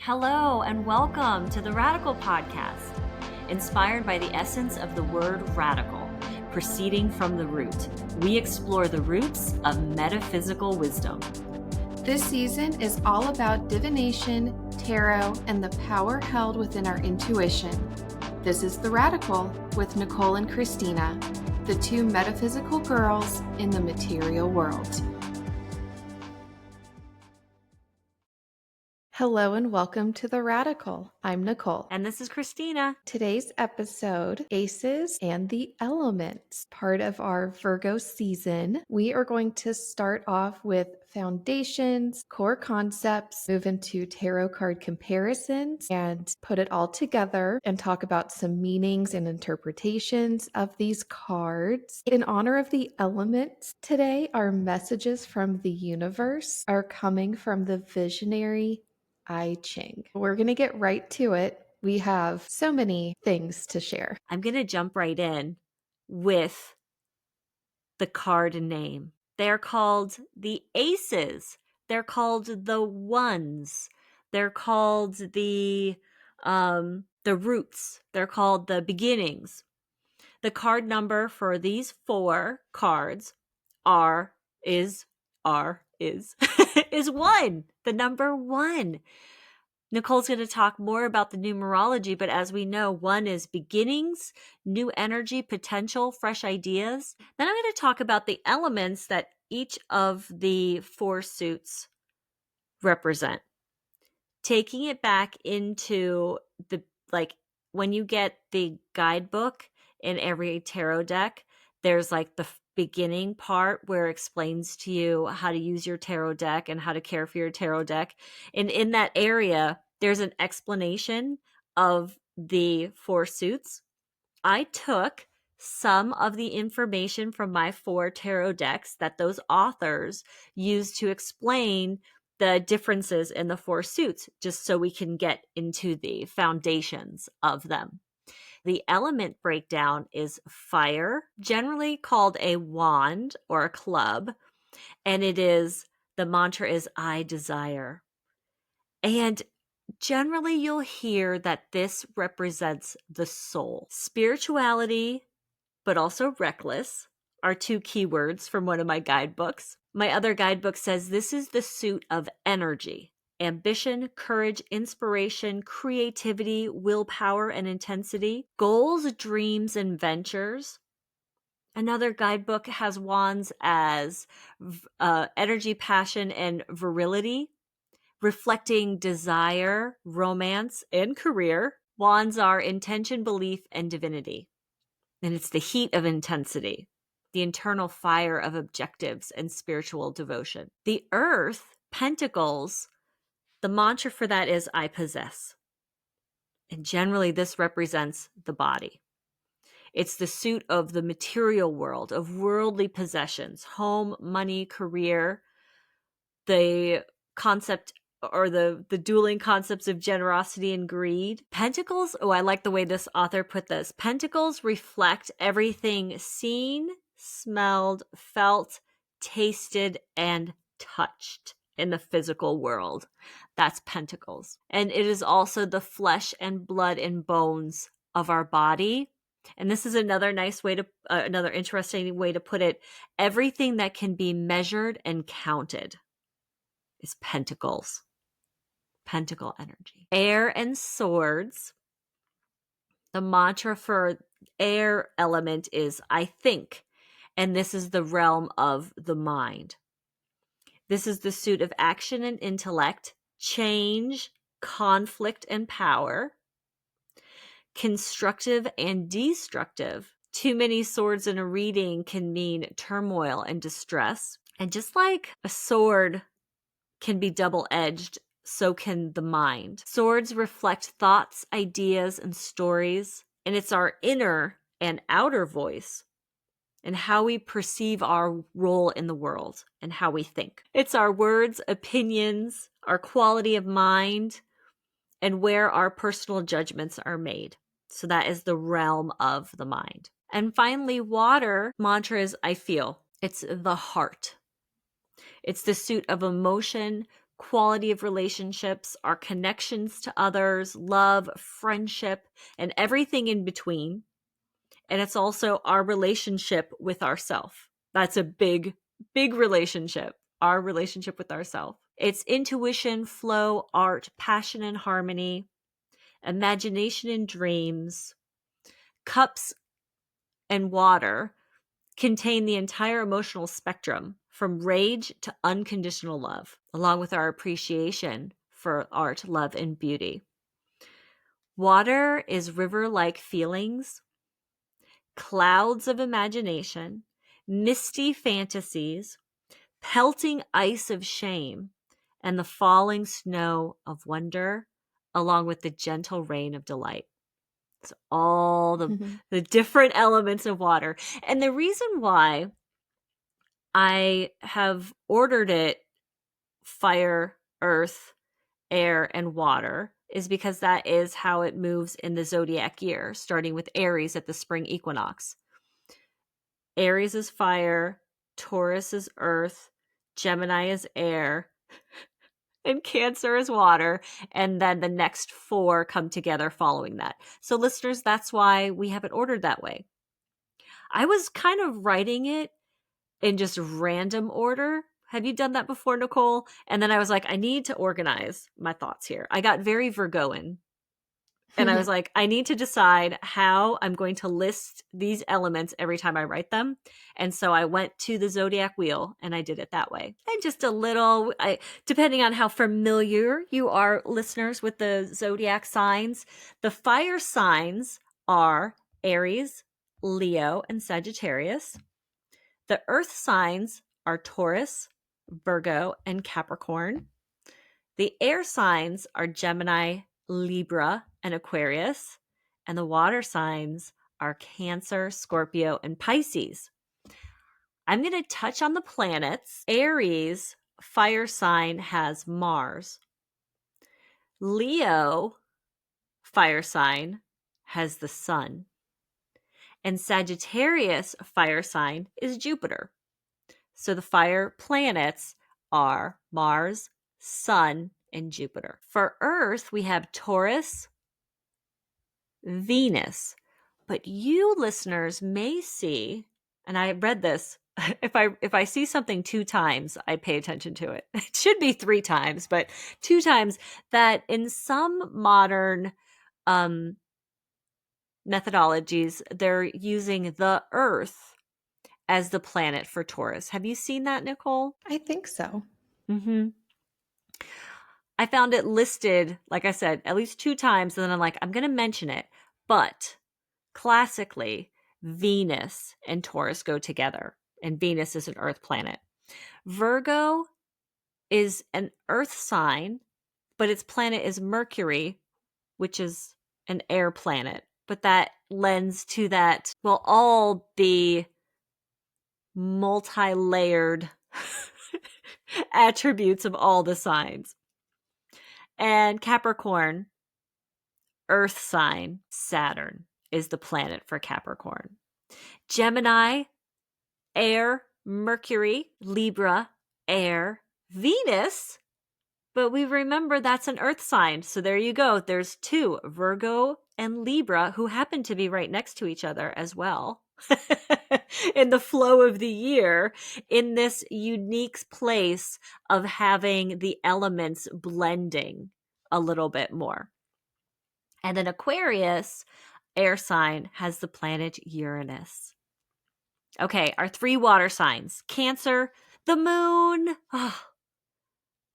Hello and welcome to the Radical Podcast, inspired by the essence of the word radical, proceeding from the root. We explore the roots of metaphysical wisdom. This season is all about divination, tarot, and the power held within our intuition. This is The Radical with Nicole and Christina, the two metaphysical girls in the material world. Hello and welcome to The Radical. I'm Nicole. And this is Christina. Today's episode, Aces and the Elements, part of our Virgo season. We are going to start off with foundations, core concepts, move into tarot card comparisons, and put it all together and talk about some meanings and interpretations of these cards. In honor of the elements today, our messages from the universe are coming from the visionary I Ching. We're going to get right to it. We have so many things to share. I'm going to jump right in with the card name. They're called the Aces. They're called the Ones. They're called the Roots. They're called the Beginnings. The card number for these four cards is 1. The number 1. Nicole's going to talk more about the numerology, but as we know, 1 is beginnings, new energy, potential, fresh ideas. Then I'm going to talk about the elements that each of the 4 suits represent. Taking it back into the, when you get the guidebook in every tarot deck, there's the beginning part where it explains to you how to use your tarot deck and how to care for your tarot deck. And in that area, there's an explanation of the 4 suits. I took some of the information from my 4 tarot decks that those authors used to explain the differences in the 4 suits, just so we can get into the foundations of them. The element breakdown is fire, generally called a wand or a club, and the mantra is I desire. And generally you'll hear that this represents the soul. Spirituality, but also reckless, are 2 keywords from one of my guidebooks. My other guidebook says this is the suit of energy. Ambition, courage, inspiration, creativity, willpower, and intensity, goals, dreams, and ventures. Another guidebook has wands as energy, passion, and virility, reflecting desire, romance, and career. Wands are intention, belief, and divinity. And it's the heat of intensity, the internal fire of objectives and spiritual devotion. The Earth, Pentacles, the mantra for that is I possess. And generally this represents the body. It's the suit of the material world, of worldly possessions, home, money, career, the concept or the dueling concepts of generosity and greed. Pentacles, I like the way this author put this. Pentacles reflect everything seen, smelled, felt, tasted, and touched in the physical world. That's Pentacles. And it is also the flesh and blood and bones of our body. And this is another nice way to, another interesting way to put it. Everything that can be measured and counted is Pentacles. Pentacle energy. Air and swords. The mantra for air element is I think. And this is the realm of the mind. This is the suit of action and intellect, change, conflict and power, constructive and destructive. Too many swords in a reading can mean turmoil and distress. And just like a sword can be double-edged, so can the mind. Swords reflect thoughts, ideas, and stories, and it's our inner and outer voice and how we perceive our role in the world and how we think. It's our words, opinions, our quality of mind, and where our personal judgments are made. So that is the realm of the mind. And finally, water mantra is I feel. It's the heart. It's the suit of emotion, quality of relationships, our connections to others, love, friendship, and everything in between. And it's also our relationship with ourself. That's a big, big relationship, our relationship with ourself. It's intuition, flow, art, passion and harmony, imagination and dreams. Cups and water contain the entire emotional spectrum from rage to unconditional love, along with our appreciation for art, love, and beauty. Water is river-like feelings, clouds of imagination, misty fantasies, pelting ice of shame, and the falling snow of wonder, along with the gentle rain of delight. It's all the different elements of water. And the reason why I have ordered it fire, earth, air, and water is because that is how it moves in the zodiac year, starting with Aries at the spring equinox. Aries is fire, Taurus is earth, Gemini is air, and Cancer is water. And then the next 4 come together following that. So, listeners, that's why we have it ordered that way. I was kind of writing it in just random order. Have you done that before, Nicole? And then I was like, I need to organize my thoughts here. I got very Virgoan. And I was like, I need to decide how I'm going to list these elements every time I write them. And so I went to the zodiac wheel and I did it that way. And just a little, depending on how familiar you are, listeners, with the zodiac signs, the fire signs are Aries, Leo, and Sagittarius. The earth signs are Taurus, Virgo, and Capricorn. The air signs are Gemini, Libra, and Aquarius. And the water signs are Cancer, Scorpio, and Pisces. I'm going to touch on the planets. Aries, fire sign, has Mars. Leo, fire sign, has the sun. And Sagittarius, fire sign, is Jupiter. So the fire planets are Mars, Sun, and Jupiter. For Earth, we have Taurus, Venus. But you listeners may see, and I read this, if I see something 2 times, I pay attention to it. It should be 3 times, but 2 times, that in some modern methodologies, they're using the Earth as the planet for Taurus. Have you seen that, Nicole? I think so. Mm-hmm. I found it listed, like I said, at least 2 times, and then I'm like, I'm going to mention it. But classically, Venus and Taurus go together, and Venus is an Earth planet. Virgo is an Earth sign, but its planet is Mercury, which is an air planet. But that lends to that, we'll all be multi-layered attributes of all the signs. And Capricorn, Earth sign, Saturn is the planet for Capricorn. Gemini, air, Mercury, Libra, air, Venus. But we remember that's an Earth sign. So there you go. There's 2, Virgo and Libra, who happen to be right next to each other as well. In the flow of the year, in this unique place of having the elements blending a little bit more. And then Aquarius, air sign, has the planet Uranus. Okay, our 3 water signs. Cancer, the moon,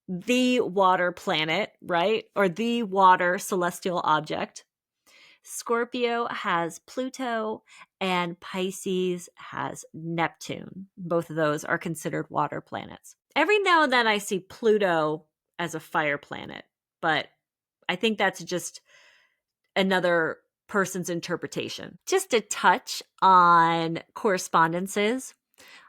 the water planet, right? Or the water celestial object. Scorpio has Pluto, and Pisces has Neptune. Both of those are considered water planets. Every now and then I see Pluto as a fire planet, but I think that's just another person's interpretation. Just a touch on correspondences.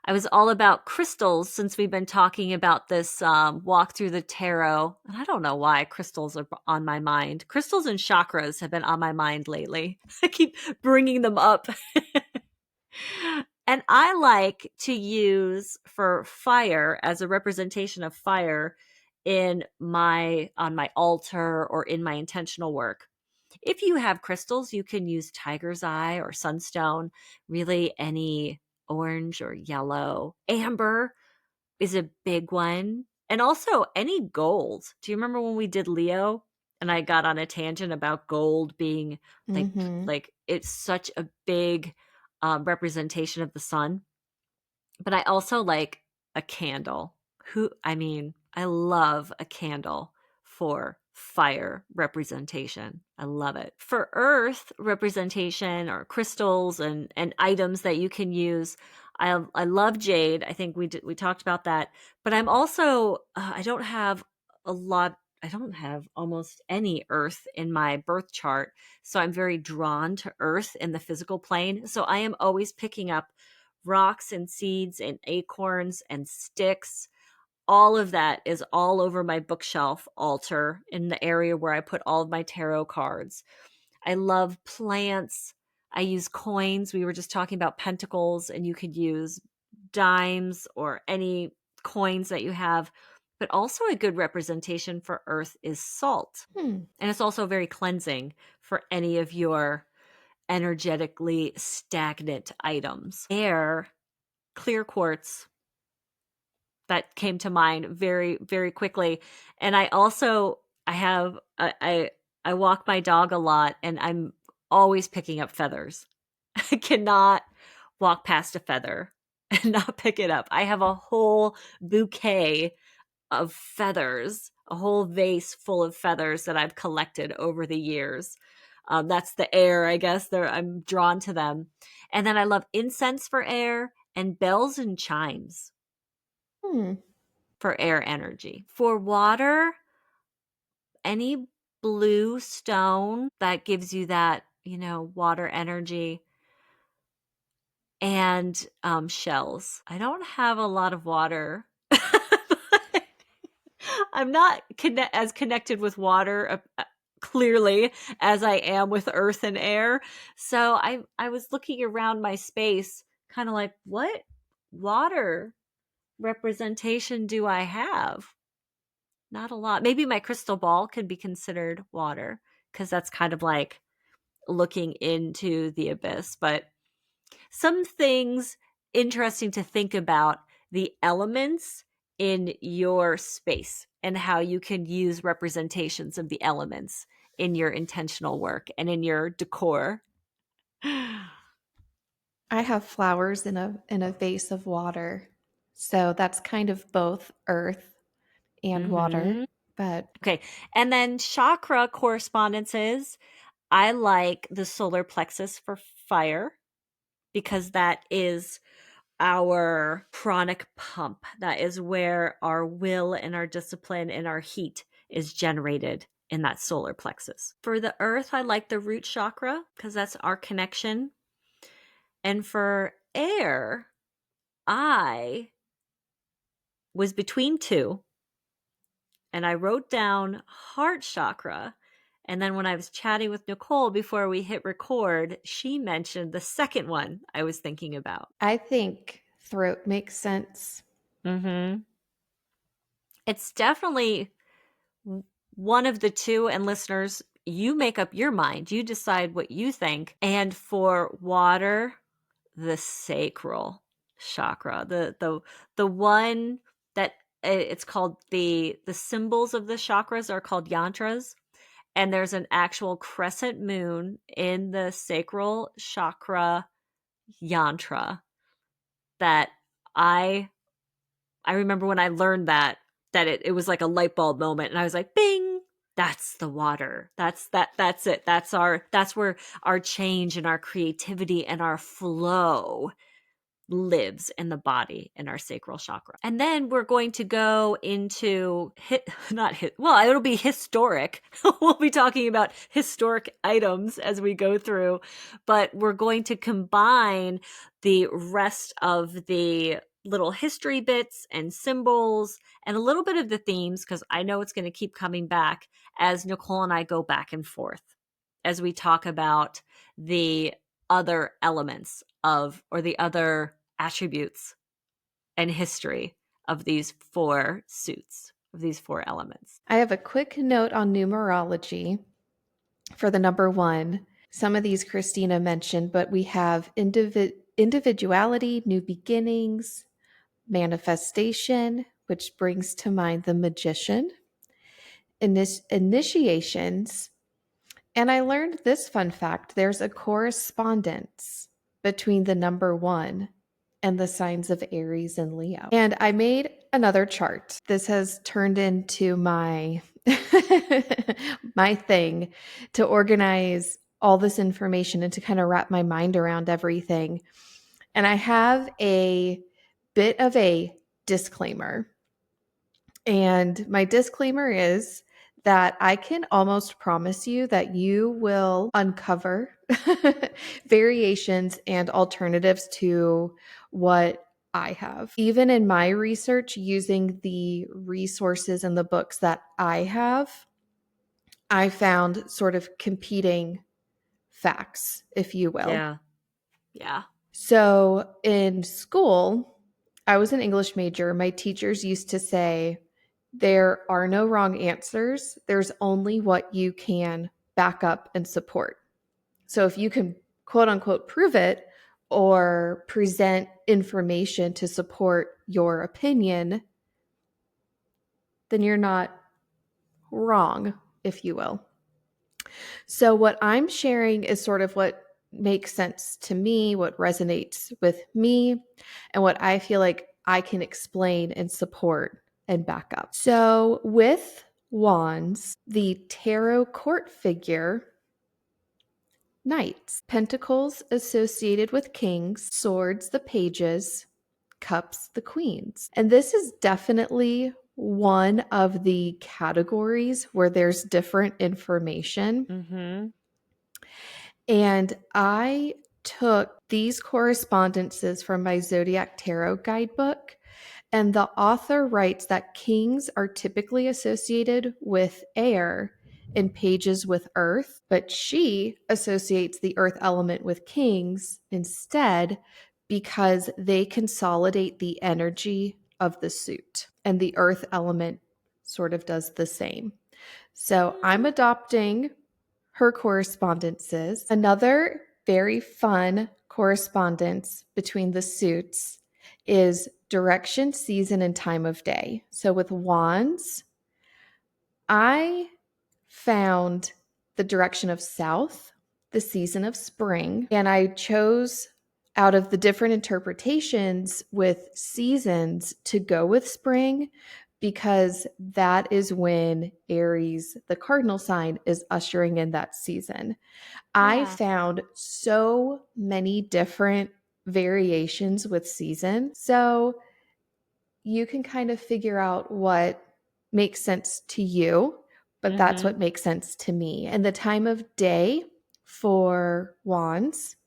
I was all about crystals since we've been talking about this walk through the tarot. And I don't know why crystals are on my mind. Crystals and chakras have been on my mind lately. I keep bringing them up. And I like to use for fire, as a representation of fire, on my altar or in my intentional work. If you have crystals, you can use tiger's eye or sunstone, really any orange or yellow. Amber is a big one. And also any gold. Do you remember when we did Leo and I got on a tangent about gold being Mm-hmm. like it's such a big representation of the sun? But I also like a candle. I love a candle for fire representation. I love it. For earth representation or crystals and items that you can use, I love jade. I think we talked about that. But I'm also I don't have almost any earth in my birth chart. So I'm very drawn to earth in the physical plane. So I am always picking up rocks and seeds and acorns and sticks. All of that is all over my bookshelf altar in the area where I put all of my tarot cards. I love plants. I use coins. We were just talking about pentacles, and you could use dimes or any coins that you have. But also, a good representation for earth is salt. Hmm. And it's also very cleansing for any of your energetically stagnant items. Air, clear quartz, that came to mind very, very quickly. And I also I have I walk my dog a lot, and I'm always picking up feathers. I cannot walk past a feather and not pick it up. I have a whole bouquet of feathers, a whole vase full of feathers that I've collected over the years. That's the air, I guess. I'm drawn to them. And then I love incense for air and bells and chimes Hmm. for air energy. For water, any blue stone that gives you that, water energy. And shells. I don't have a lot of water. I'm not as connected with water clearly as I am with earth and air. So I was looking around my space, kind of like, what water representation do I have? Not a lot. Maybe my crystal ball could be considered water because that's kind of like looking into the abyss. But some things interesting to think about the elements in your space and how you can use representations of the elements in your intentional work and in your decor. I have flowers in a vase of water. So that's kind of both earth and water. Mm-hmm. But Okay. And then chakra correspondences. I like the solar plexus for fire because that is our chronic pump. That is where our will and our discipline and our heat is generated in that solar plexus. For the earth, I like the root chakra because that's our connection. And for air, I was between two, and I wrote down heart chakra. And then when I was chatting with Nicole before we hit record, she mentioned the second one I was thinking about. I think throat makes sense. Mm-hmm. It's definitely one of the two, and listeners, you make up your mind. You decide what you think. And for water, the sacral chakra, the one that it's called the symbols of the chakras are called yantras, and there's an actual crescent moon in the sacral chakra yantra that I I remember when I learned that it was like a light bulb moment, and I was like, bing, that's the water. That's it. That's where our change and our creativity and our flow lives in the body in our sacral chakra. And then we're going to go into it'll be historic. We'll be talking about historic items as we go through, but we're going to combine the rest of the little history bits and symbols and a little bit of the themes, because I know it's going to keep coming back as Nicole and I go back and forth as we talk about the other elements or the other attributes and history of these four suits. of these 4 elements. I have a quick note on numerology for the number 1. Some of these Christina mentioned, but we have individuality, new beginnings, manifestation, which brings to mind the magician, initiations. And I learned this fun fact: there's a correspondence between the number 1 and the signs of Aries and Leo. And I made another chart. This has turned into my my thing to organize all this information and to kind of wrap my mind around everything. And I have a bit of a disclaimer. And my disclaimer is that I can almost promise you that you will uncover variations and alternatives to what I have. Even in my research, using the resources and the books that I have, I found sort of competing facts, if you will. Yeah. Yeah. So in school, I was an English major. My teachers used to say, there are no wrong answers. There's only what you can back up and support. So if you can quote unquote prove it or present information to support your opinion, then you're not wrong, if you will. So what I'm sharing is sort of what makes sense to me, what resonates with me, and what I feel like I can explain and support and back up. So with wands, the tarot court figure, knights, pentacles associated with kings, swords, the pages, cups, the queens. And this is definitely one of the categories where there's different information. Mm-hmm. And I took these correspondences from my Zodiac Tarot guidebook, and the author writes that kings are typically associated with air and pages with earth, but she associates the earth element with kings instead because they consolidate the energy of the suit, and the earth element sort of does the same. So I'm adopting her correspondences. Another very fun correspondence between the suits is direction, season, and time of day. So with wands, I found the direction of south, the season of spring, and I chose out of the different interpretations with seasons to go with spring because that is when Aries, the cardinal sign, is ushering in that season. I Yeah. found so many different variations with season. So you can kind of figure out what makes sense to you, but that's what Mm-hmm. makes sense to me. And the time of day for wands,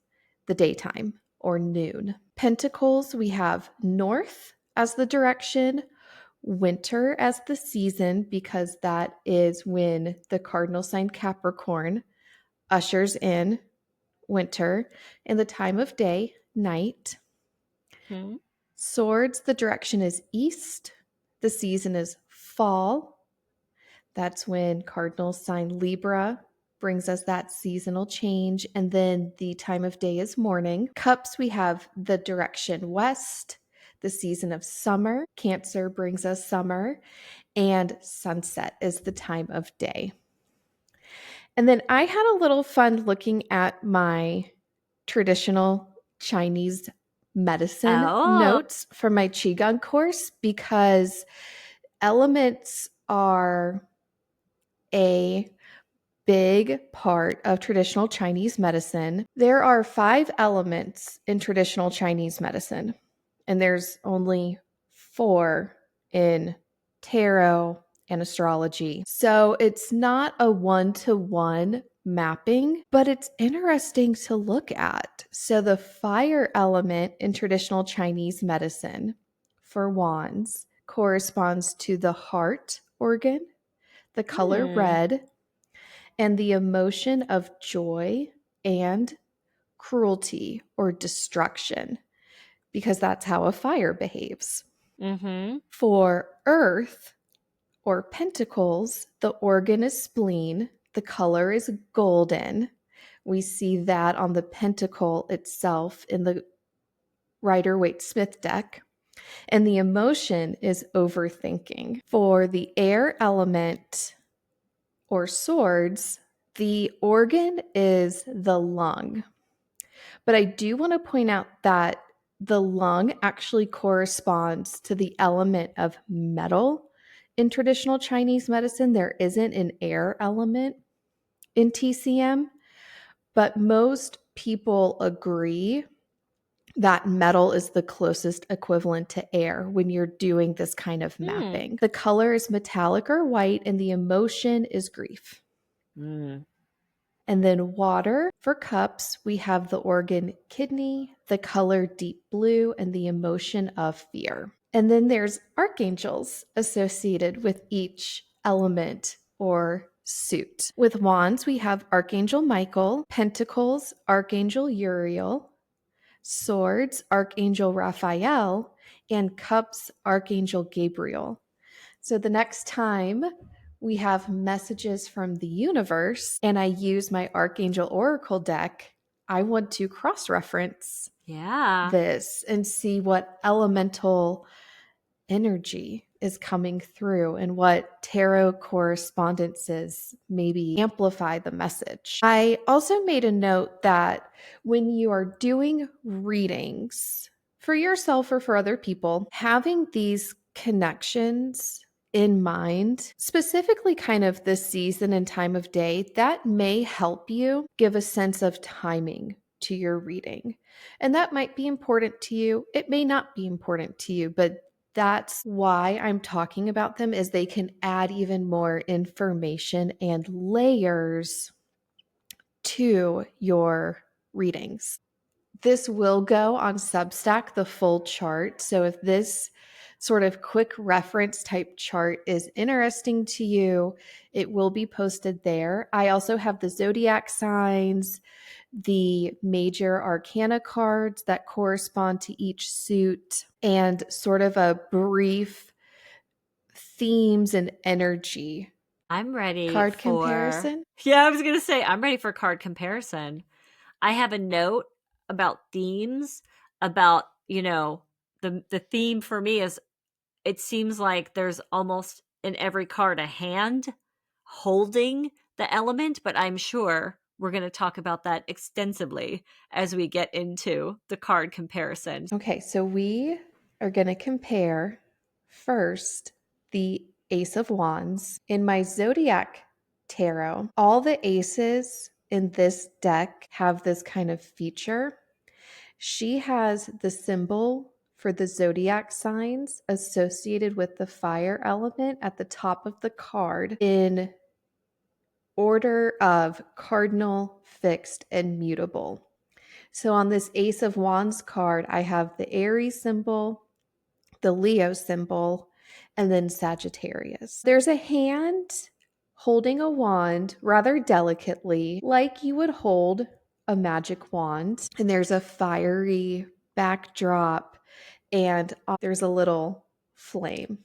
the daytime or noon. Pentacles, we have north as the direction, winter as the season, because that is when the cardinal sign Capricorn ushers in winter, and the time of day, night. Mm-hmm. Swords, the direction is east. The season is fall. That's when cardinal sign Libra brings us that seasonal change. And then the time of day is morning. Cups, we have the direction west, the season of summer. Cancer brings us summer. And sunset is the time of day. And then I had a little fun looking at my traditional Chinese medicine Oh. notes from my Qigong course because elements are a big part of traditional Chinese medicine. There are 5 elements in traditional Chinese medicine, and there's only 4 in tarot and astrology. So it's not a one-to-one mapping, but it's interesting to look at. So the fire element in traditional Chinese medicine for wands corresponds to the heart organ, the color Hmm. red, and the emotion of joy and cruelty or destruction, because that's how a fire behaves. Mm-hmm. For earth or Pentacles, the organ is spleen. The color is golden. We see that on the pentacle itself in the Rider-Waite-Smith deck. And the emotion is overthinking. For the air element or swords, the organ is the lung. But I do want to point out that the lung actually corresponds to the element of metal. In traditional Chinese medicine, there isn't an air element in TCM, but most people agree that metal is the closest equivalent to air when you're doing this kind of mapping. The color is metallic or white, and the emotion is grief. And then water for cups, we have the organ kidney, the color deep blue, and the emotion of fear. And then there's archangels associated with each element or suit. With wands, we have Archangel Michael, pentacles, Archangel Uriel, swords, Archangel Raphael, and cups, Archangel Gabriel. So the next time we have messages from the universe and I use my Archangel Oracle deck, I want to cross-reference this and see what elemental energy is coming through and what tarot correspondences maybe amplify the message. I also made a note that when you are doing readings for yourself or for other people, having these connections in mind, specifically kind of the season and time of day, that may help you give a sense of timing to your reading. And that might be important to you. It may not be important to you, but that's why I'm talking about them, is they can add even more information and layers to your readings. This will go on Substack, the full chart. So if this sort of quick reference type chart is interesting to you, it will be posted there. I also have the Zodiac signs, the Major Arcana cards that correspond to each suit, and sort of a brief themes and energy. I'm ready Card for comparison? Yeah, I was going to say I'm ready for card comparison. I have a note about themes, about, the theme for me is, it seems like there's almost in every card a hand holding the element, but I'm sure we're going to talk about that extensively as we get into the card comparison. Okay, so we are going to compare first the Ace of Wands. In my Zodiac tarot, all the aces in this deck have this kind of feature. She has the symbol for the zodiac signs associated with the fire element at the top of the card in order of cardinal, fixed, and mutable. So on this Ace of Wands card, I have the Aries symbol, the Leo symbol, and then Sagittarius. There's a hand holding a wand rather delicately, like you would hold a magic wand. And there's a fiery backdrop, and there's a little flame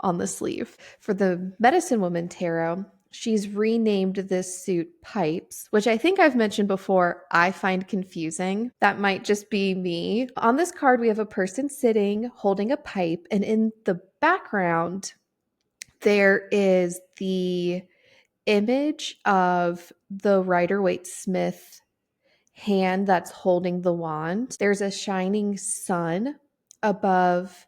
on the sleeve. For the Medicine Woman Tarot, she's renamed this suit Pipes, which I think I've mentioned before. I find confusing. That might just be me. On this card, we have a person sitting holding a pipe, and in the background, there is the image of the Rider-Waite-Smith hand that's holding the wand. There's a shining sun above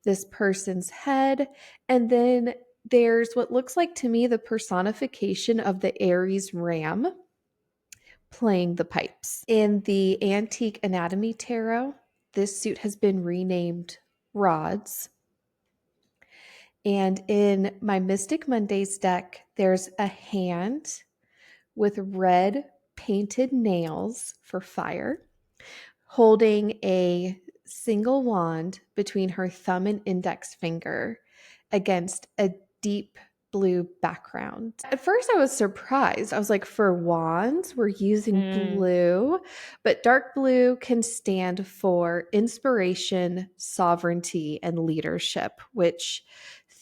this person's head, and then there's what looks like to me the personification of the Aries ram playing the pipes. In the Antique Anatomy Tarot, this suit has been renamed Rods. And in my Mystic Mondays deck, there's a hand with red painted nails for fire, holding a single wand between her thumb and index finger against a deep blue background. At first, I was surprised. I was like, for wands, we're using blue, but dark blue can stand for inspiration, sovereignty, and leadership, which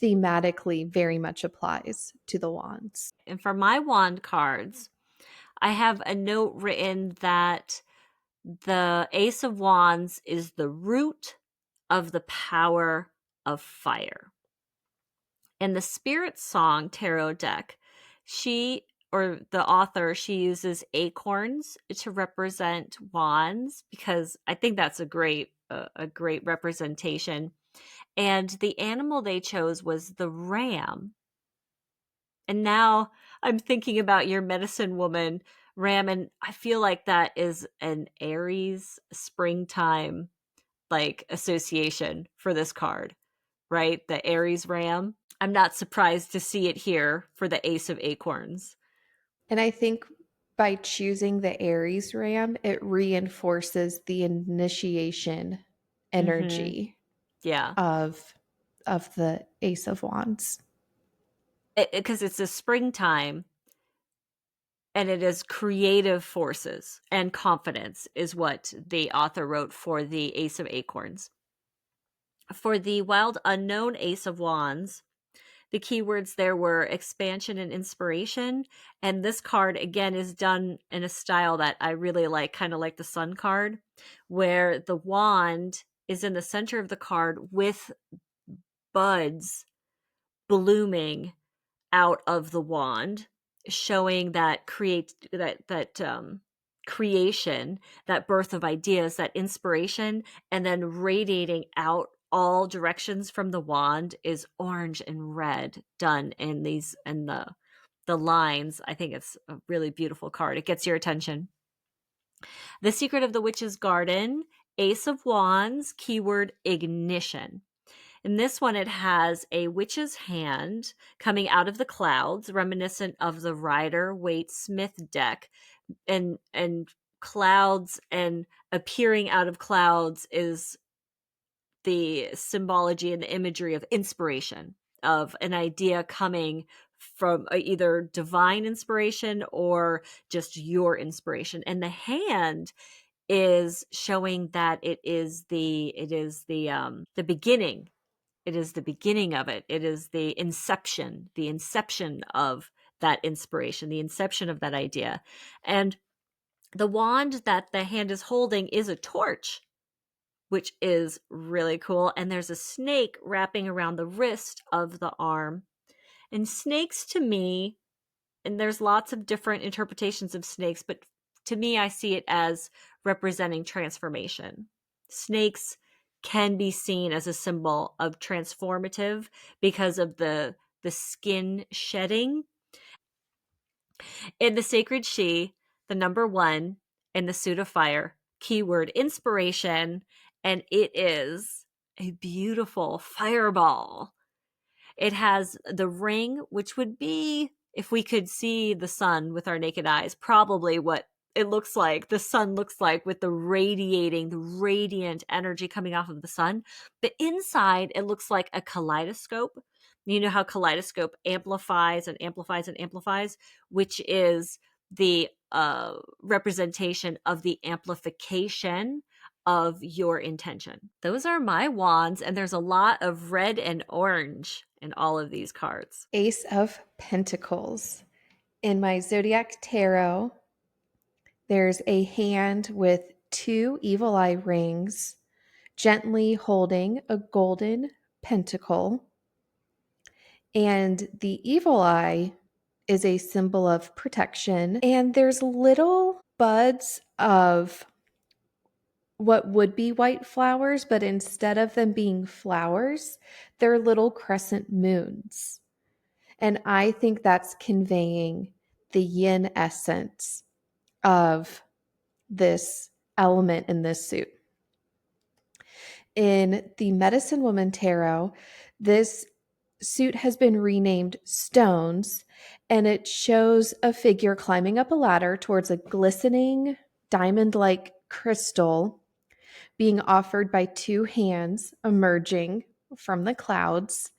thematically very much applies to the wands. And for my wand cards, I have a note written that the Ace of Wands is the root of the power of fire. In the Spirit Song tarot deck, the author, she uses acorns to represent wands because I think that's a great representation. And the animal they chose was the ram. And now I'm thinking about your medicine woman ram, and I feel like that is an Aries springtime like association for this card, right? The Aries ram. I'm not surprised to see it here for the Ace of Acorns. And I think by choosing the Aries ram, it reinforces the initiation Mm-hmm. energy Yeah. of the Ace of Wands. Because it's a springtime and it is creative forces and confidence, is what the author wrote for the Ace of Acorns. For the Wild Unknown Ace of Wands, the keywords there were expansion and inspiration. And this card, again, is done in a style that I really like, kind of like the Sun card, where the wand is in the center of the card with buds blooming out of the wand, showing that creation, that birth of ideas, that inspiration, and then radiating out all directions from the wand is orange and red done in the lines. I think it's a really beautiful card. It gets your attention. The Secret of the Witch's Garden, Ace of Wands, keyword ignition. In this one, it has a witch's hand coming out of the clouds, reminiscent of the Rider Waite Smith deck. And clouds and appearing out of clouds is the symbology and the imagery of inspiration, of an idea coming from either divine inspiration or just your inspiration. And the hand is showing that the beginning. It is the beginning of it. It is the inception of that inspiration, the inception of that idea. And the wand that the hand is holding is a torch, which is really cool. And there's a snake wrapping around the wrist of the arm. And snakes, to me, and there's lots of different interpretations of snakes, but to me, I see it as representing transformation. Snakes can be seen as a symbol of transformative because of the skin shedding. In the Sacred She, the number one in the Suit of Fire, keyword inspiration, and it is a beautiful fireball. It has the ring, which would be, if we could see the sun with our naked eyes, probably what it looks like, the sun looks like, with the radiant energy coming off of the sun. But inside, it looks like a kaleidoscope. You know how kaleidoscope amplifies and amplifies and amplifies, which is the representation of the amplification of your intention. Those are my wands, and there's a lot of red and orange in all of these cards. Ace of Pentacles. In my Zodiac tarot, there's a hand with two evil eye rings gently holding a golden pentacle. And the evil eye is a symbol of protection. And there's little buds of what would be white flowers, but instead of them being flowers, they're little crescent moons. And I think that's conveying the yin essence of this element in this suit. In the Medicine Woman Tarot, this suit has been renamed Stones, and it shows a figure climbing up a ladder towards a glistening diamond-like crystal being offered by two hands emerging from the clouds.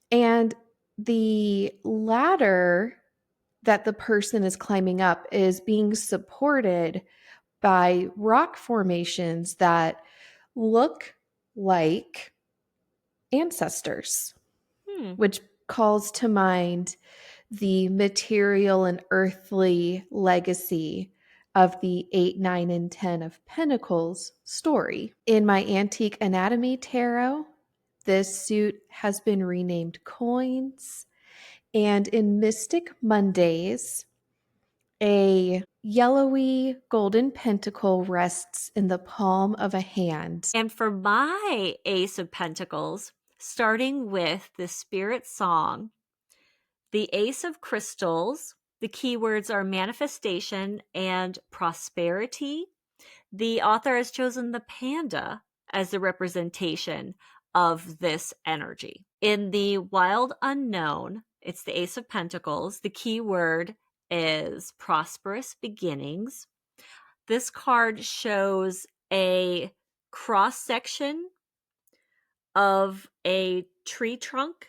And the ladder that the person is climbing up is being supported by rock formations that look like ancestors. which calls to mind the material and earthly legacy of the 8, 9, and 10 of Pentacles story. In my Antique Anatomy Tarot, this suit has been renamed Coins. And in Mystic Mondays, a yellowy golden pentacle rests in the palm of a hand. And for my Ace of Pentacles, starting with the Spirit Song, the Ace of Crystals, the keywords are manifestation and prosperity. The author has chosen the panda as the representation of this energy. In the Wild Unknown, it's the Ace of Pentacles. The keyword is prosperous beginnings. This card shows a cross section of a tree trunk.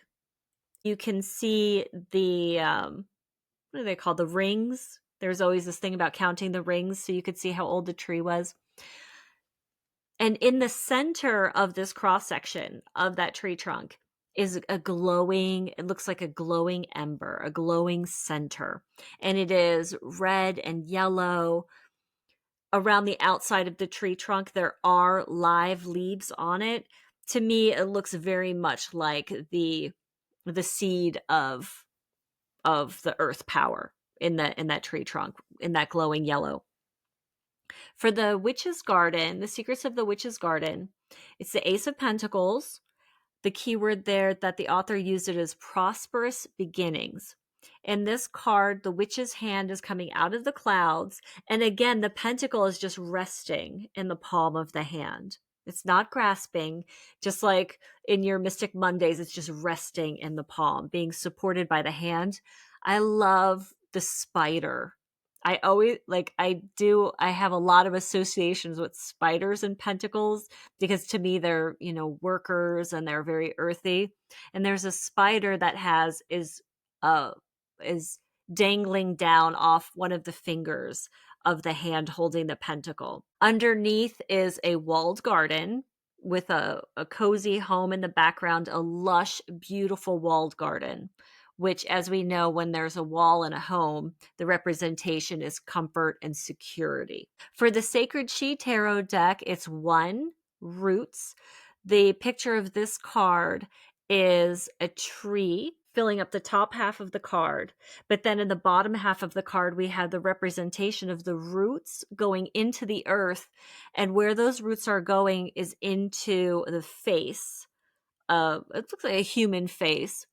You can see the what are they called? The rings. There's always this thing about counting the rings so you could see how old the tree was. And in the center of this cross section of that tree trunk is a glowing, it looks like a glowing ember, a glowing center. And it is red and yellow. Around the outside of the tree trunk, there are live leaves on it. To me, it looks very much like the seed of the earth power in that tree trunk, in that glowing yellow. For the Witch's Garden, the Secrets of the Witch's Garden, it's the Ace of Pentacles. The keyword there that the author used it is prosperous beginnings. In this card, the witch's hand is coming out of the clouds. And again, the pentacle is just resting in the palm of the hand. It's not grasping, just like in your Mystic Mondays, it's just resting in the palm, being supported by the hand. I love the spider. I always I have a lot of associations with spiders and pentacles because to me they're, workers and they're very earthy. And there's a spider that is dangling down off one of the fingers of the hand holding the pentacle. Underneath is a walled garden with a cozy home in the background, a lush, beautiful walled garden, which, as we know, when there's a wall in a home, the representation is comfort and security. For the Sacred She Tarot deck, it's 1, roots. The picture of this card is a tree filling up the top half of the card. But then in the bottom half of the card, we have the representation of the roots going into the earth. And where those roots are going is into the face. It looks like a human face,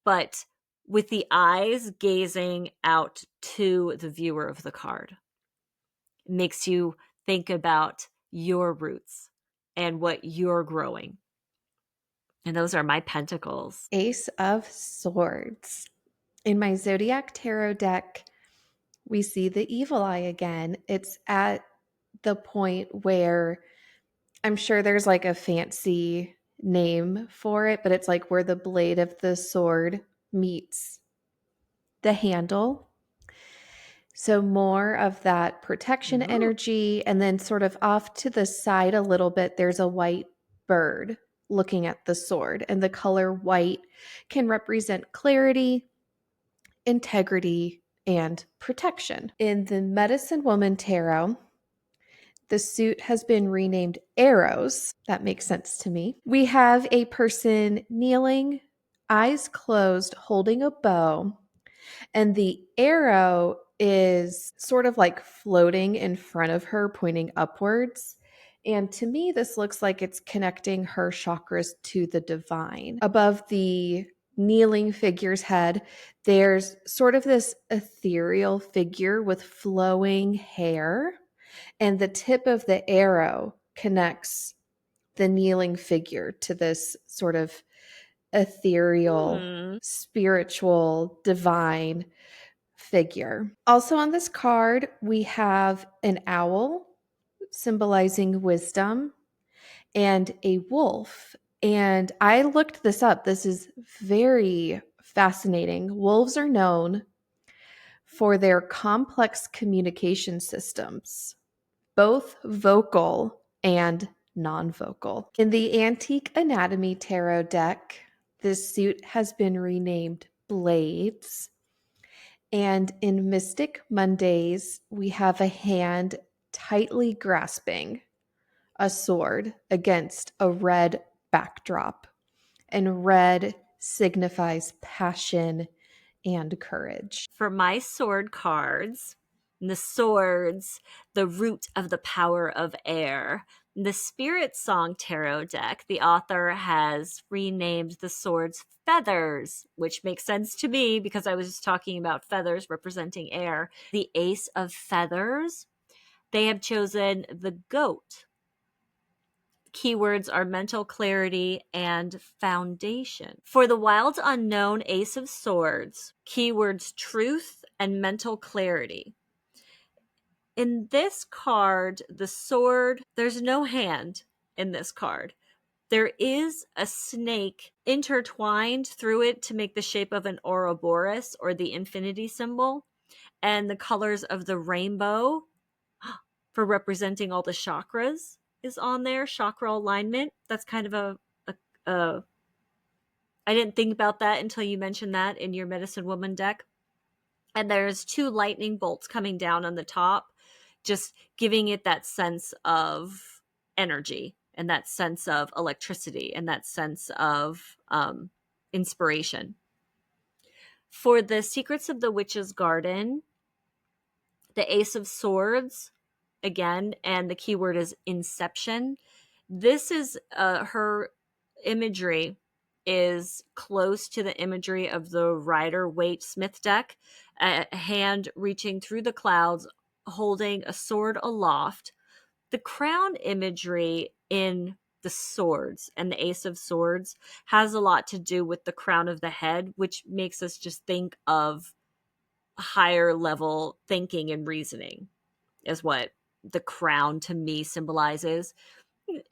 but with the eyes gazing out to the viewer of the card. It makes you think about your roots and what you're growing. And those are my pentacles. Ace of Swords. In my Zodiac Tarot deck, we see the evil eye again. It's at the point where I'm sure there's like a fancy name for it, but it's like where the blade of the sword meets the handle. So more of that protection energy. And then sort of off to the side a little bit, there's a white bird looking at the sword. And the color white can represent clarity, integrity, and protection. In the Medicine Woman Tarot, the suit has been renamed Arrows. That makes sense to me. We have a person kneeling, eyes closed, holding a bow, and the arrow is sort of like floating in front of her, pointing upwards. And to me, this looks like it's connecting her chakras to the divine. Above the kneeling figure's head, there's sort of this ethereal figure with flowing hair, and the tip of the arrow connects the kneeling figure to this sort of ethereal, spiritual, divine figure. Also on this card, we have an owl symbolizing wisdom and a wolf. And I looked this up. This is very fascinating. Wolves are known for their complex communication systems, both vocal and non-vocal. In the Antique Anatomy Tarot deck, This suit has been renamed Blades. And in Mystic Mondays, we have a hand tightly grasping a sword against a red backdrop. And red signifies passion and courage. For my sword cards, the swords, the root of the power of air. The Spirit Song Tarot deck, the author has renamed the swords feathers, which makes sense to me because I was just talking about feathers representing air. The Ace of Feathers, they have chosen the goat. Keywords are mental clarity and foundation. For the Wild Unknown Ace of Swords, keywords truth and mental clarity. In this card, the sword, there's no hand in this card. There is a snake intertwined through it to make the shape of an Ouroboros or the infinity symbol, and the colors of the rainbow for representing all the chakras is on there. Chakra alignment. That's kind of a I didn't think about that until you mentioned that in your Medicine Woman deck. And there's 2 lightning bolts coming down on the top, just giving it that sense of energy and that sense of electricity and that sense of inspiration. For the Secrets of the Witch's Garden, the Ace of Swords, again, and the keyword is inception. This is her imagery is close to the imagery of the Rider-Waite-Smith deck, a hand reaching through the clouds, holding a sword aloft. The crown imagery in the swords and the Ace of Swords has a lot to do with the crown of the head, which makes us just think of higher level thinking and reasoning is what the crown to me symbolizes.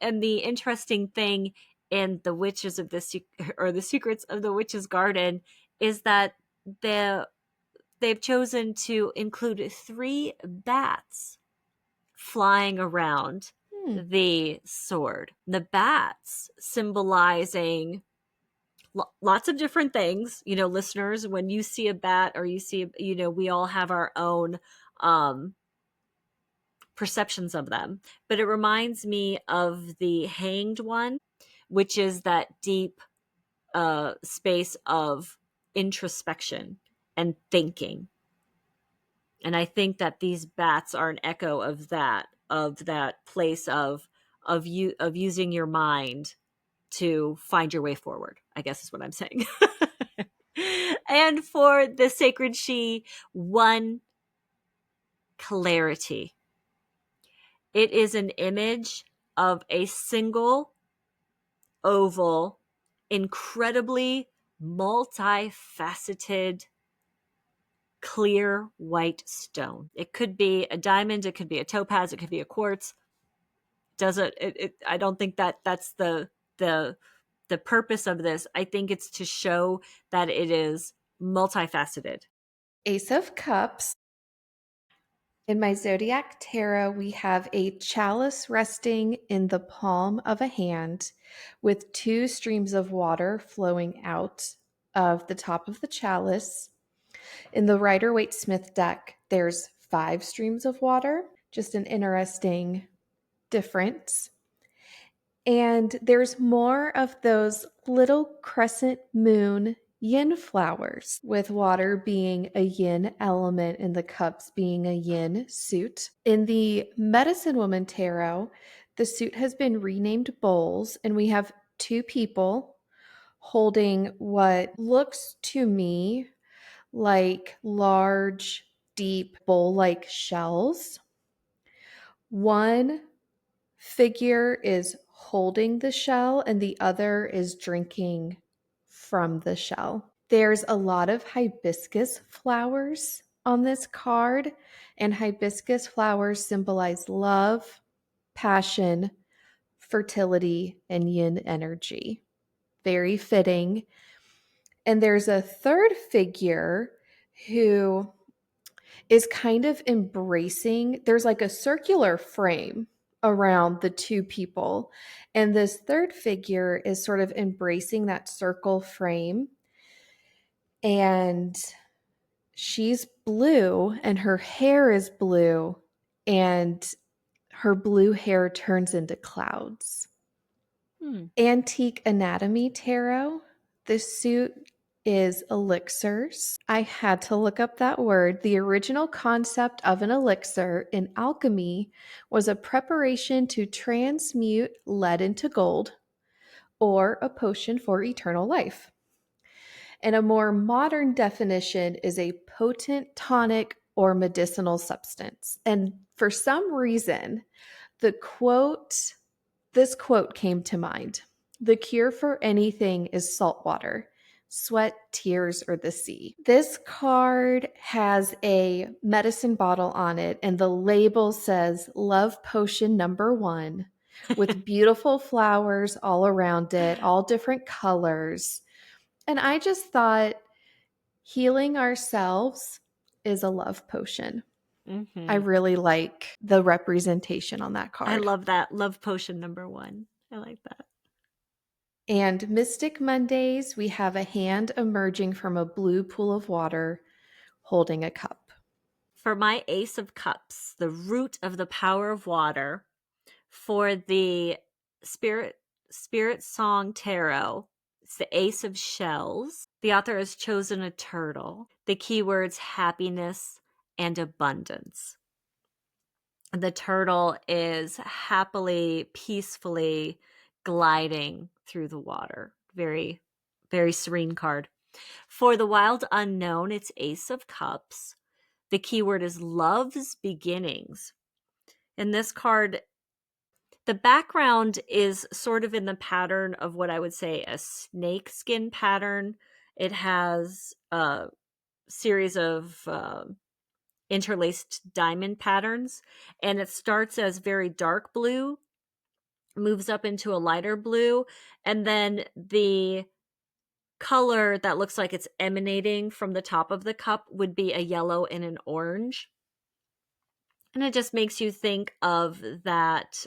And the interesting thing in the witches of the Secrets of the Witch's Garden is that they've chosen to include 3 bats flying around the sword. The bats symbolizing lots of different things. You know, listeners, when you see a bat or you see, you know, we all have our own perceptions of them, but it reminds me of the Hanged One, which is that deep space of introspection and thinking. And I think that these bats are an echo of that place of using your mind to find your way forward, I guess is what I'm saying. And for the Sacred She, 1, clarity. It is an image of a single oval, incredibly multifaceted, clear white stone. It could be a diamond, it could be a topaz, it could be a quartz. I don't think that that's the purpose of this. I think it's to show that it is multifaceted. Ace of Cups. In my Zodiac Tarot, we have a chalice resting in the palm of a hand with 2 streams of water flowing out of the top of the chalice. In the Rider-Waite-Smith deck, there's 5 streams of water, just an interesting difference. And there's more of those little crescent moon yin flowers, with water being a yin element and the cups being a yin suit. In the Medicine Woman Tarot, the suit has been renamed bowls, and we have 2 people holding what looks to me like large, deep bowl-like shells. One figure is holding the shell and the other is drinking from the shell. There's a lot of hibiscus flowers on this card, and hibiscus flowers symbolize love, passion, fertility, and yin energy. Very fitting. And there's a third figure who is kind of embracing, there's like a circular frame around the two people. And this third figure is sort of embracing that circle frame. And she's blue, and her hair is blue, and her blue hair turns into clouds. Antique Anatomy Tarot. This suit is elixirs. I had to look up that word. The original concept of an elixir in alchemy was a preparation to transmute lead into gold or a potion for eternal life. And a more modern definition is a potent tonic or medicinal substance. And for some reason, this quote came to mind. The cure for anything is salt water, sweat, tears, or the sea. This card has a medicine bottle on it, and the label says Love Potion #1 with beautiful flowers all around it, all different colors. And I just thought healing ourselves is a love potion. I really like the representation on that I card. love that. Love potion #1. I like that. And Mystic Mondays, we have a hand emerging from a blue pool of water holding a cup. For my Ace of Cups, the root of the power of water, for the Spirit Song Tarot, it's the Ace of Shells. The author has chosen a turtle. The keywords happiness and abundance. The turtle is happily, peacefully gliding through the water. Very, very serene card. For the Wild Unknown, it's Ace of Cups. The keyword is love's beginnings. And this card, the background is sort of in the pattern of what I would say a snake skin pattern. It has a series of interlaced diamond patterns, and it starts as very dark blue, moves up into a lighter blue, and then the color that looks like it's emanating from the top of the cup would be a yellow and an orange. And it just makes you think of that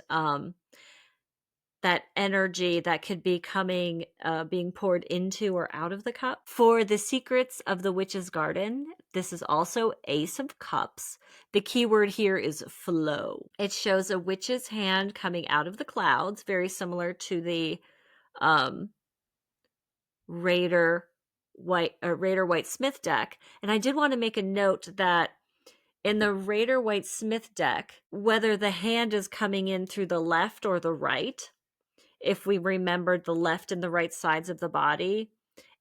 that energy that could be coming, being poured into or out of the cup. For the Secrets of the Witch's Garden, this is also Ace of Cups. The keyword here is flow. It shows a witch's hand coming out of the clouds, very similar to the Raider White Smith deck. And I did want to make a note that in the Raider White Smith deck, whether the hand is coming in through the left or the right, if we remembered the left and the right sides of the body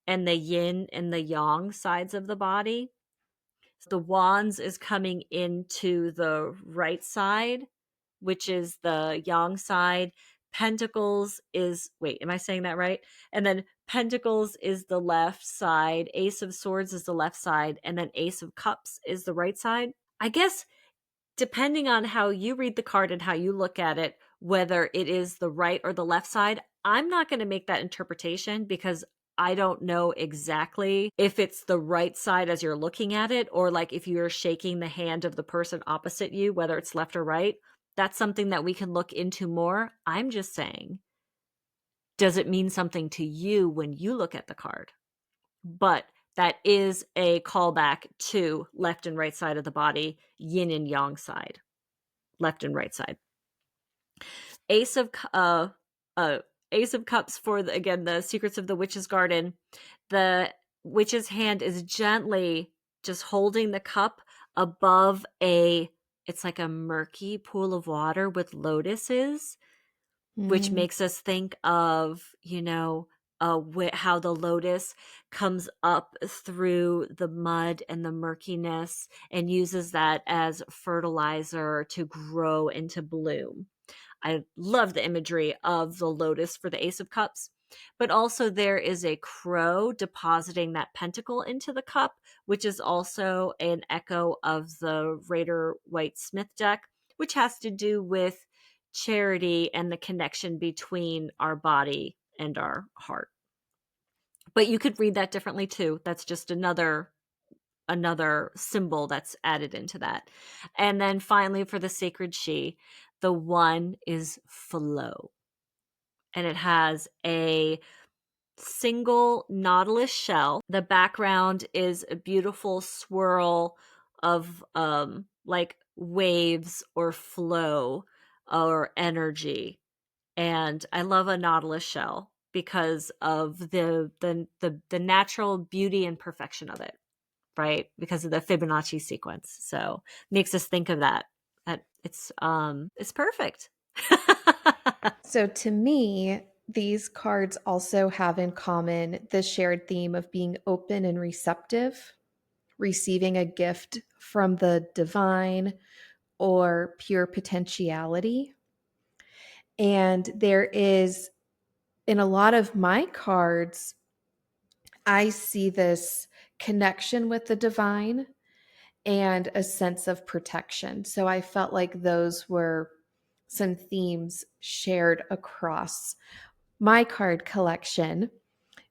and the yin and the yang sides of the body, the wands is coming into the right side, which is the yang side. Pentacles is, wait, am I saying that right? And then Pentacles is the left side, Ace of Swords is the left side, and then Ace of Cups is the right side. I guess depending on how you read the card and how you look at it, whether it is the right or the left side, I'm not going to make that interpretation because I don't know exactly if it's the right side as you're looking at it, or like if you're shaking the hand of the person opposite you, whether it's left or right. That's something that we can look into more. I'm just saying, does it mean something to you when you look at the card? But that is a callback to left and right side of the body, yin and yang side, left and right side. Ace of Cups for the Secrets of the Witch's Garden. The witch's hand is gently just holding the cup above it's like a murky pool of water with lotuses, which makes us think of, how the lotus comes up through the mud and the murkiness and uses that as fertilizer to grow and to bloom. I love the imagery of the lotus for the Ace of Cups, but also there is a crow depositing that pentacle into the cup, which is also an echo of the Raider White Smith deck, which has to do with charity and the connection between our body and our heart. But you could read that differently too. That's just another symbol that's added into that. And then finally for the Sacred She, The one is flow. And it has a single nautilus shell. The background is a beautiful swirl of like waves or flow or energy. And I love a nautilus shell because of the natural beauty and perfection of it, right? Because of the Fibonacci sequence. So makes us think of that. That it's perfect. So to me, these cards also have in common the shared theme of being open and receptive, receiving a gift from the divine or pure potentiality. And there is, in a lot of my cards, I see this connection with the divine and a sense of protection. So I felt like those were some themes shared across my card collection.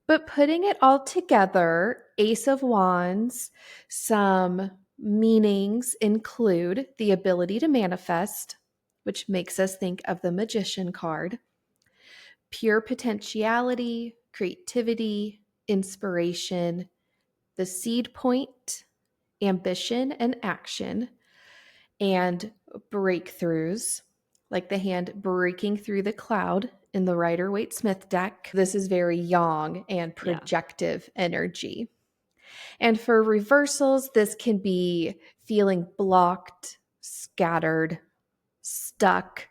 But putting it all together, Ace of Wands, some meanings include the ability to manifest, which makes us think of the Magician card, pure potentiality, creativity, inspiration, the seed point, ambition and action, and breakthroughs, like the hand breaking through the cloud in the Rider Waite Smith deck. This is very yang and Yeah. projective energy. And for reversals, this can be feeling blocked, scattered, stuck,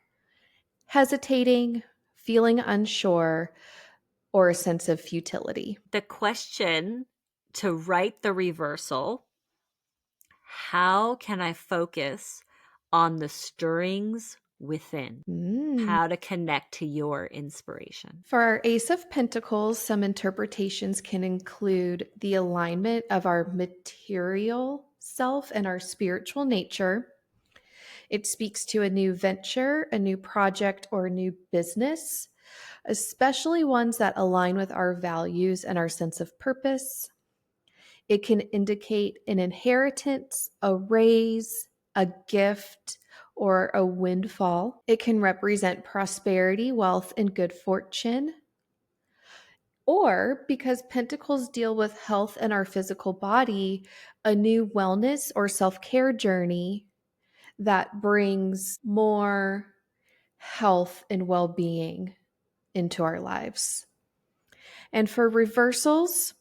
hesitating, feeling unsure, or a sense of futility. The question to write the reversal: how can I focus on the stirrings within? How to connect to your inspiration. For our Ace of Pentacles, some interpretations can include the alignment of our material self and our spiritual nature. It speaks to a new venture, a new project, or a new business, especially ones that align with our values and our sense of purpose. It can indicate an inheritance, a raise, a gift, or a windfall. It can represent prosperity, wealth, and good fortune. Or because pentacles deal with health and our physical body, a new wellness or self care journey that brings more health and well being into our lives. And for reversals,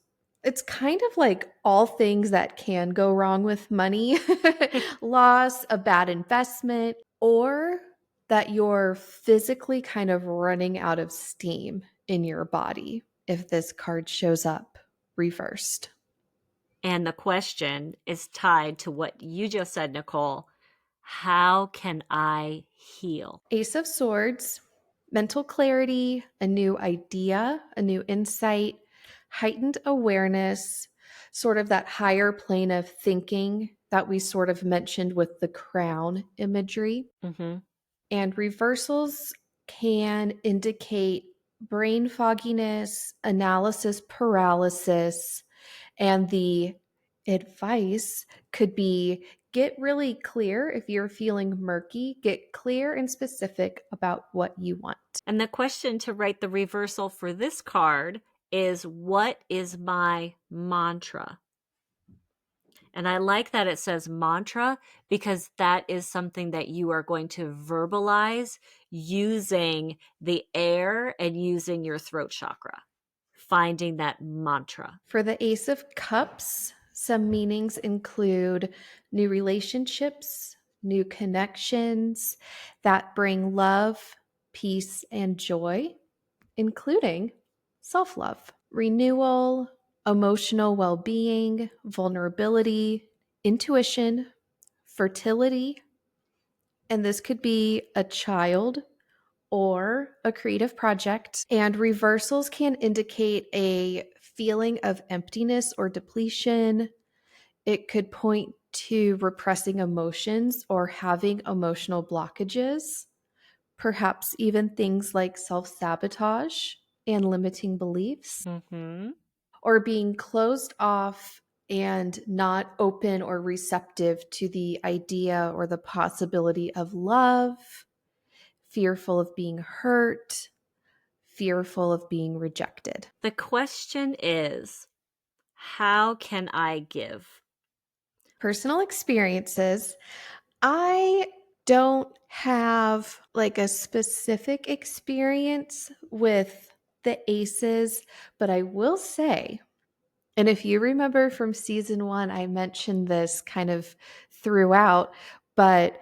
it's kind of like all things that can go wrong with money, loss, a bad investment, or that you're physically kind of running out of steam in your body if this card shows up reversed. And the question is tied to what you just said, Nicole. How can I heal? Ace of Swords, mental clarity, a new idea, a new insight, heightened awareness, sort of that higher plane of thinking that we sort of mentioned with the crown imagery. Mm-hmm. And reversals can indicate brain fogginess, analysis paralysis, and the advice could be get really clear if you're feeling murky, get clear and specific about what you want. And the question to write the reversal for this card is, what is my mantra? And I like that it says mantra, because that is something that you are going to verbalize using the air and using your throat chakra, finding that mantra. For the Ace of Cups, some meanings include new relationships, new connections that bring love, peace, and joy, including self love, renewal, emotional well being, vulnerability, intuition, fertility. And this could be a child or a creative project. And reversals can indicate a feeling of emptiness or depletion. It could point to repressing emotions or having emotional blockages, perhaps even things like self sabotage and limiting beliefs, Mm-hmm. or being closed off and not open or receptive to the idea or the possibility of love, fearful of being hurt, fearful of being rejected. The question is, how can I give? Personal experiences. I don't have like a specific experience with the aces, but I will say, and if you remember from season 1, I mentioned this kind of throughout, but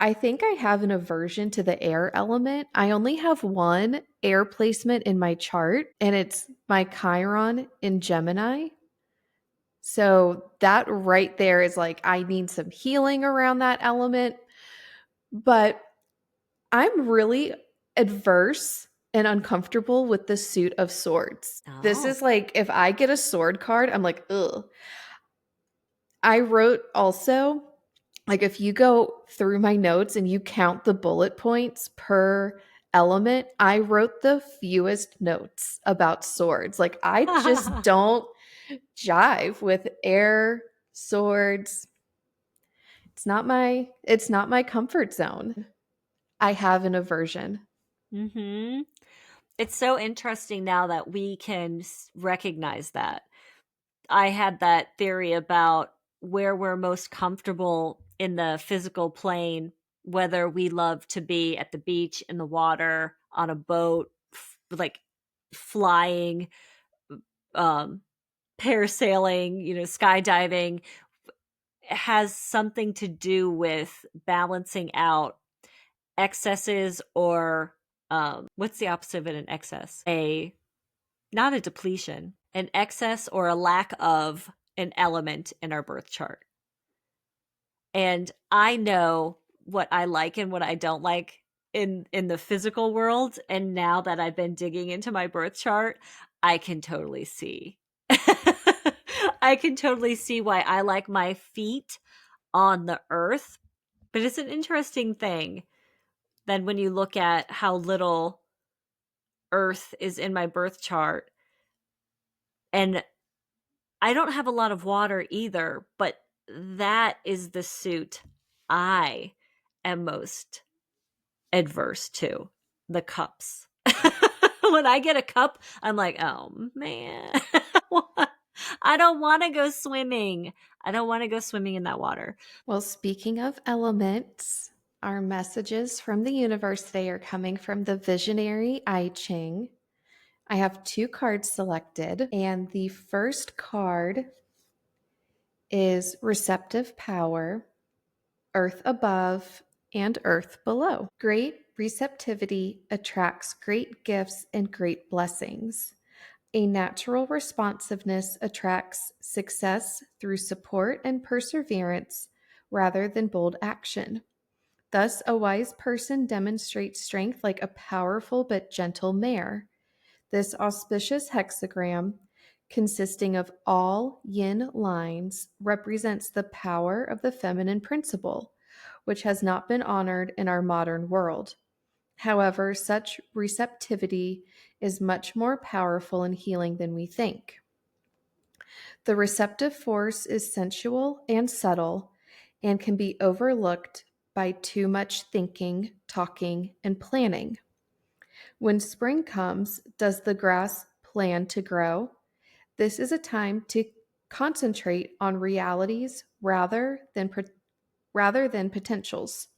I think I have an aversion to the air element. I only have one air placement in my chart, and it's my Chiron in Gemini. So that right there is like, I need some healing around that element. But I'm really adverse and uncomfortable with the Suit of Swords. This Oh. is like, if I get a sword card, I'm like, ugh. I wrote also, like, if you go through my notes and you count the bullet points per element, I wrote the fewest notes about swords. Like, I just don't jive with air, swords. It's not my comfort zone. I have an aversion. Mm-hmm. It's so interesting now that we can recognize that. I had that theory about where we're most comfortable in the physical plane, whether we love to be at the beach, in the water, on a boat, like flying, um, parasailing, skydiving, has something to do with balancing out excesses or what's the opposite of an excess? Not a depletion, an excess or a lack of an element in our birth chart. And I know what I like and what I don't like in the physical world, and now that I've been digging into my birth chart, I can totally see. I can totally see why I like my feet on the earth. But it's an interesting thing then when you look at how little earth is in my birth chart, and I don't have a lot of water either, but that is the suit I am most adverse to, the cups. When I get a cup, I'm like, oh man, I don't want to go swimming. I don't want to go swimming in that water. Well, speaking of elements, our messages from the universe today are coming from the Visionary I Ching. I have 2 cards selected, and the first card is Receptive Power, Earth Above, and Earth Below. Great receptivity attracts great gifts and great blessings. A natural responsiveness attracts success through support and perseverance rather than bold action. Thus, a wise person demonstrates strength like a powerful but gentle mare. This auspicious hexagram, consisting of all yin lines, represents the power of the feminine principle, which has not been honored in our modern world. However, such receptivity is much more powerful and healing than we think. The receptive force is sensual and subtle and can be overlooked by too much thinking, talking, and planning. When spring comes, does the grass plan to grow? This is a time to concentrate on realities rather than potentials,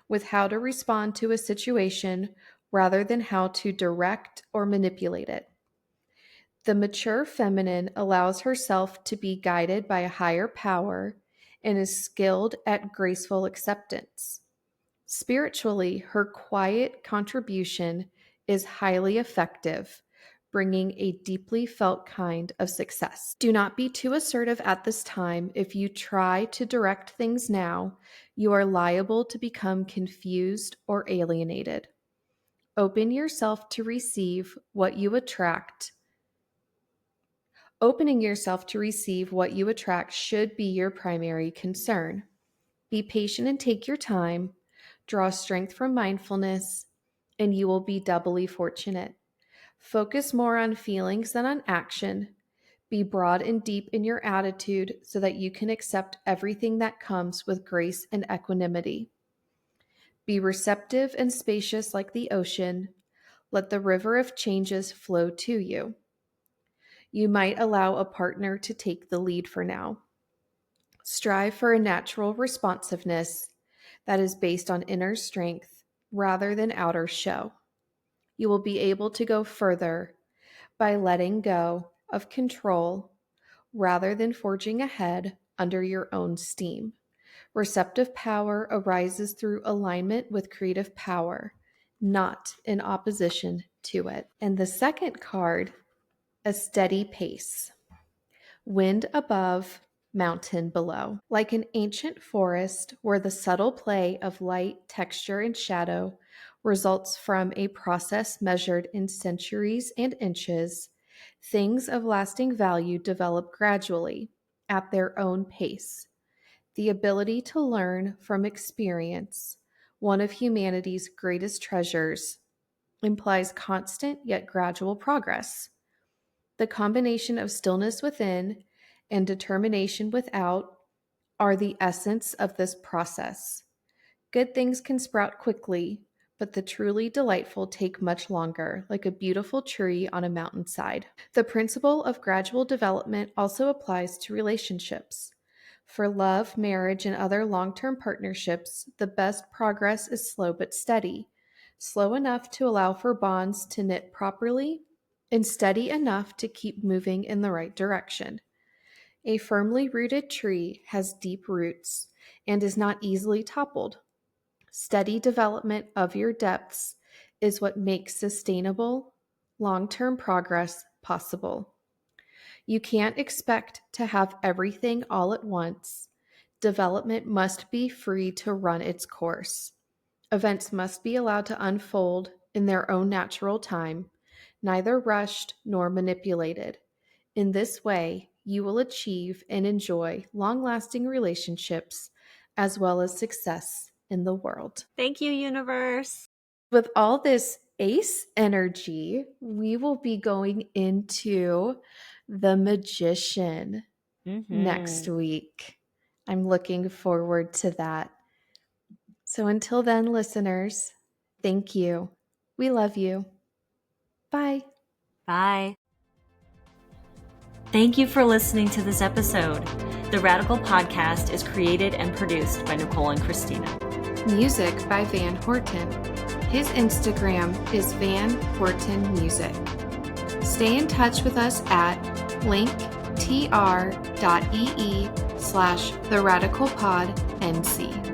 with how to respond to a situation rather than how to direct or manipulate it. The mature feminine allows herself to be guided by a higher power and is skilled at graceful acceptance. Spiritually, her quiet contribution is highly effective, bringing a deeply felt kind of success. Do not be too assertive at this time. If you try to direct things now, you are liable to become confused or alienated. Open yourself to receive what you attract. Opening yourself to receive what you attract should be your primary concern. Be patient and take your time. Draw strength from mindfulness, and you will be doubly fortunate. Focus more on feelings than on action. Be broad and deep in your attitude so that you can accept everything that comes with grace and equanimity. Be receptive and spacious like the ocean. Let the river of changes flow to you. You might allow a partner to take the lead for now. Strive for a natural responsiveness that is based on inner strength rather than outer show. You will be able to go further by letting go of control rather than forging ahead under your own steam. Receptive power arises through alignment with creative power, not in opposition to it. And the second card, a steady pace. Wind above, mountain below. Like an ancient forest where the subtle play of light, texture, and shadow results from a process measured in centuries and inches, things of lasting value develop gradually at their own pace. The ability to learn from experience, one of humanity's greatest treasures, implies constant yet gradual progress. The combination of stillness within and determination without are the essence of this process. Good things can sprout quickly, but the truly delightful take much longer, like a beautiful tree on a mountainside. The principle of gradual development also applies to relationships. For love, marriage, and other long-term partnerships, the best progress is slow but steady, slow enough to allow for bonds to knit properly, and steady enough to keep moving in the right direction. A firmly rooted tree has deep roots and is not easily toppled. Steady development of your depths is what makes sustainable, long-term progress possible. You can't expect to have everything all at once. Development must be free to run its course. Events must be allowed to unfold in their own natural time, neither rushed nor manipulated. In this way, you will achieve and enjoy long-lasting relationships as well as success in the world. Thank you, universe. With all this ace energy, we will be going into the Magician next week. I'm looking forward to that. So until then, listeners, thank you. We love you. Bye. Bye. Thank you for listening to this episode. The Radical Podcast is created and produced by Nicole and Christina. Music by Van Horton. His Instagram is Van Horton Music. Stay in touch with us at linktr.ee/theradicalpodnc.